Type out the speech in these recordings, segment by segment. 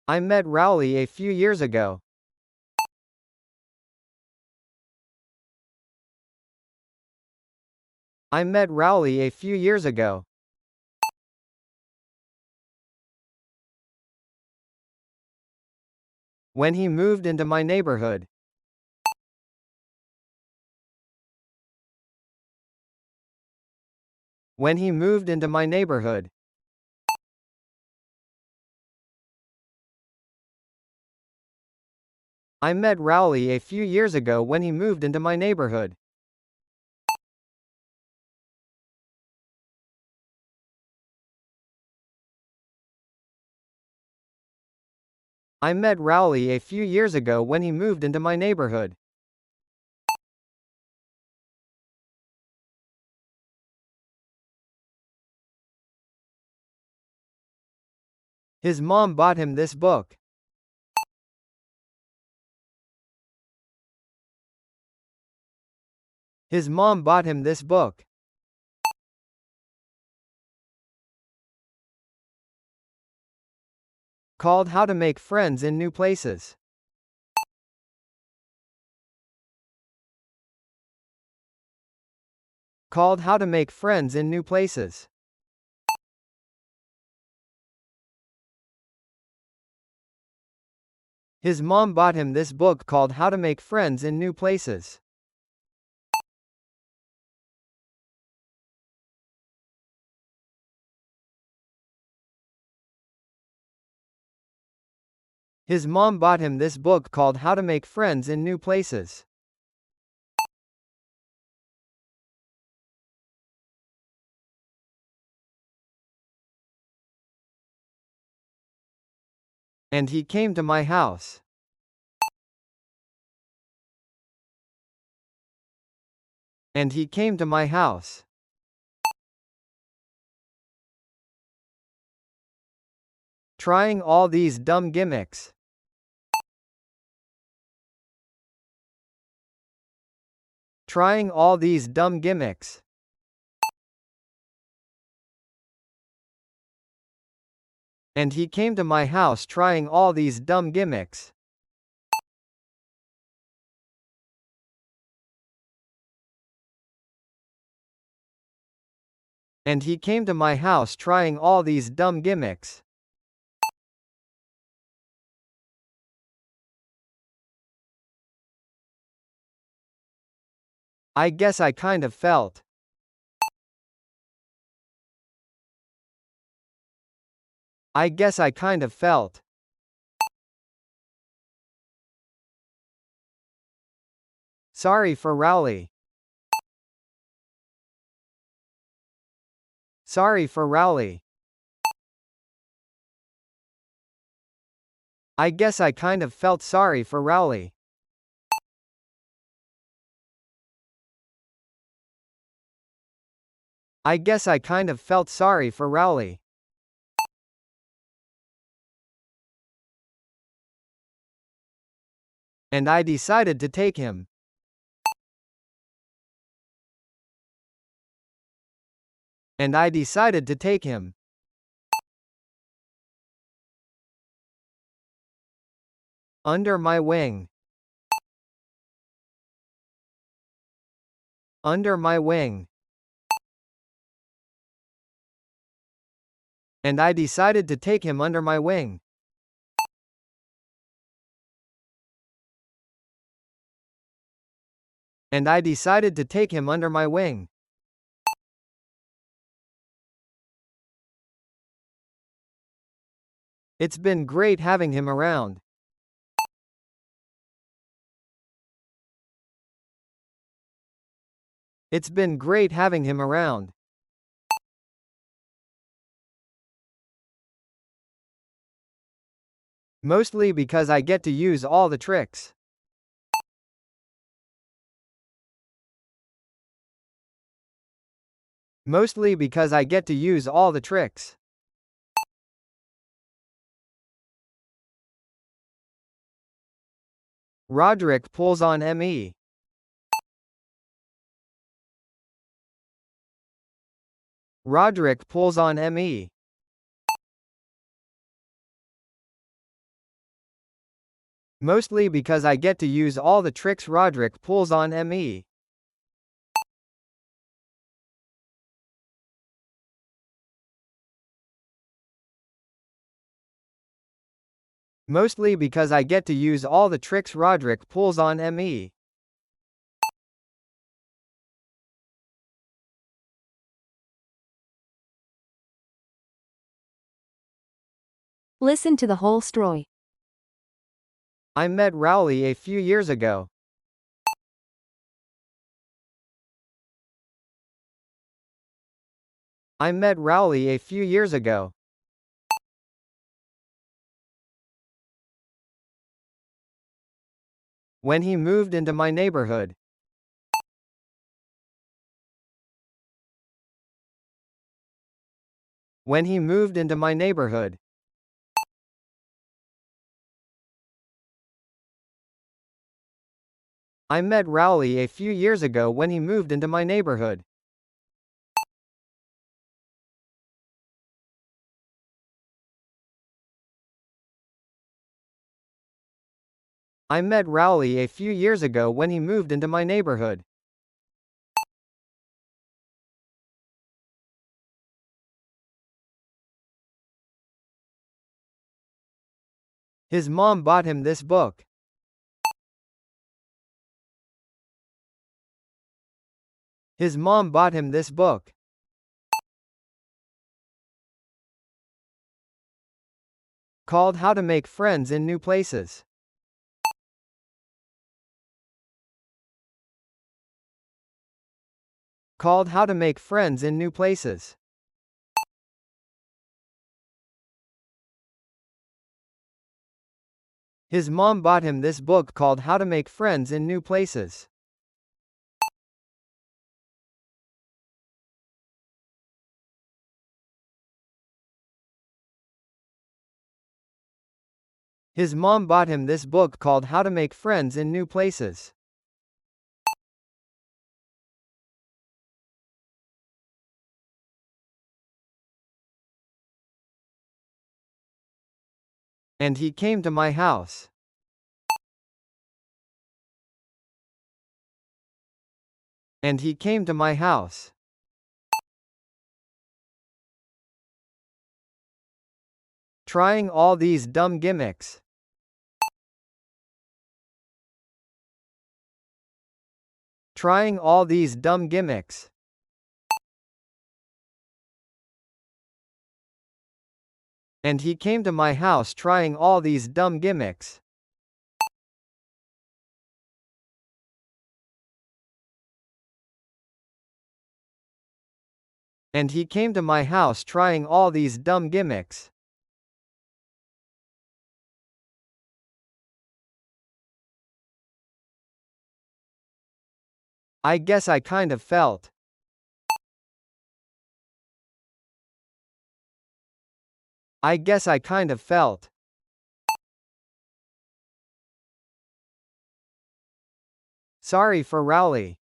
I met Rowley a few years ago. I met Rowley a few years ago. When he moved into my neighborhood. When he moved into my neighborhood. I met Rowley a few years ago when he moved into my neighborhood. I met Rowley a few years ago when he moved into my neighborhood. His mom bought him this book. His mom bought him this book. Called How to Make Friends in New Places. Called How to Make Friends in New Places. His mom bought him this book called How to Make Friends in New Places. His mom bought him this book called How to Make Friends in New Places. And he came to my house. And he came to my house. Trying all these dumb gimmicks. Trying all these dumb gimmicks. And he came to my house trying all these dumb gimmicks. And he came to my house trying all these dumb gimmicks. I guess I kind of felt. I guess I kind of felt. Sorry for Rowley. Sorry for Rowley. I guess I kind of felt sorry for Rowley. I guess I kind of felt sorry for Rowley. And I decided to take him. And I decided to take him. Under my wing. Under my wing. And I decided to take him under my wing. And I decided to take him under my wing. It's been great having him around. It's been great having him around. Mostly because I get to use all the tricks. Mostly because I get to use all the tricks. Roderick pulls on me. Roderick pulls on me. Mostly because I get to use all the tricks Roderick pulls on me. Mostly because I get to use all the tricks Roderick pulls on me. Listen to the whole story. I met Rowley a few years ago. I met Rowley a few years ago. When he moved into my neighborhood. When he moved into my neighborhood. I met Rowley a few years ago when he moved into my neighborhood. I met Rowley a few years ago when he moved into my neighborhood. His mom bought him this book. His mom bought him this book. Called How to Make Friends in New Places. Called How to Make Friends in New Places. His mom bought him this book called How to Make Friends in New Places. His mom bought him this book called How to Make Friends in New Places. And he came to my house. And he came to my house. Trying all these dumb gimmicks. Trying all these dumb gimmicks. And he came to my house trying all these dumb gimmicks. And he came to my house trying all these dumb gimmicks. I guess I kind of felt. I guess I kind of felt. Sorry for Rowley.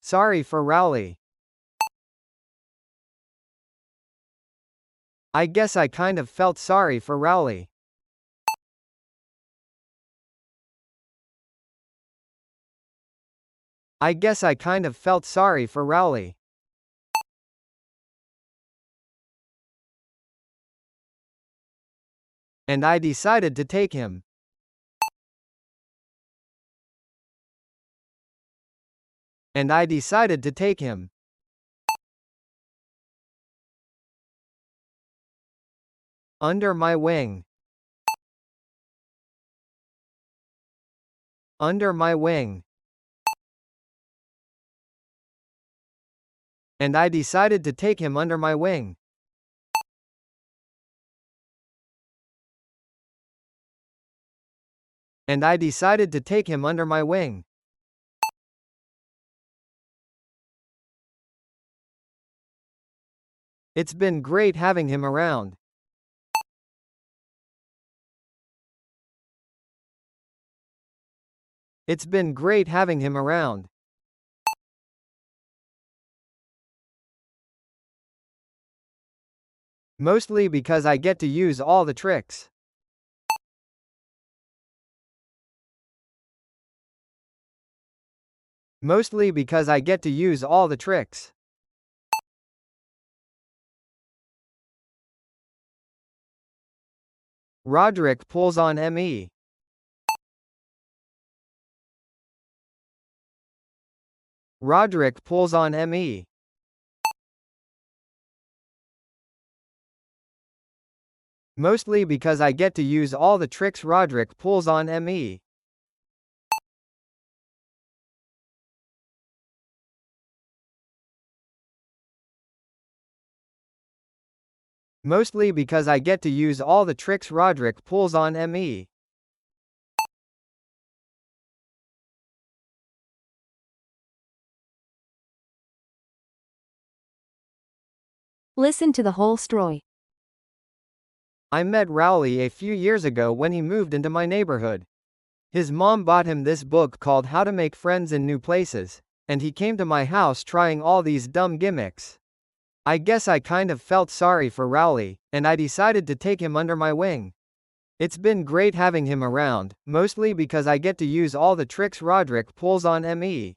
Sorry for Rowley. I guess I kind of felt sorry for Rowley. I guess I kind of felt sorry for Rowley. And I decided to take him. And I decided to take him. Under my wing. Under my wing. And I decided to take him under my wing. And I decided to take him under my wing. It's been great having him around. It's been great having him around. Mostly because I get to use all the tricks. Mostly because I get to use all the tricks. Roderick pulls on me. Roderick pulls on me. Mostly because I get to use all the tricks Roderick pulls on me. Mostly because I get to use all the tricks Roderick pulls on me. Listen to the whole story. I met Rowley a few years ago when he moved into my neighborhood. His mom bought him this book called How to Make Friends in New Places, and he came to my house trying all these dumb gimmicks. I guess I kind of felt sorry for Rowley, and I decided to take him under my wing. It's been great having him around, mostly because I get to use all the tricks Roderick pulls on me.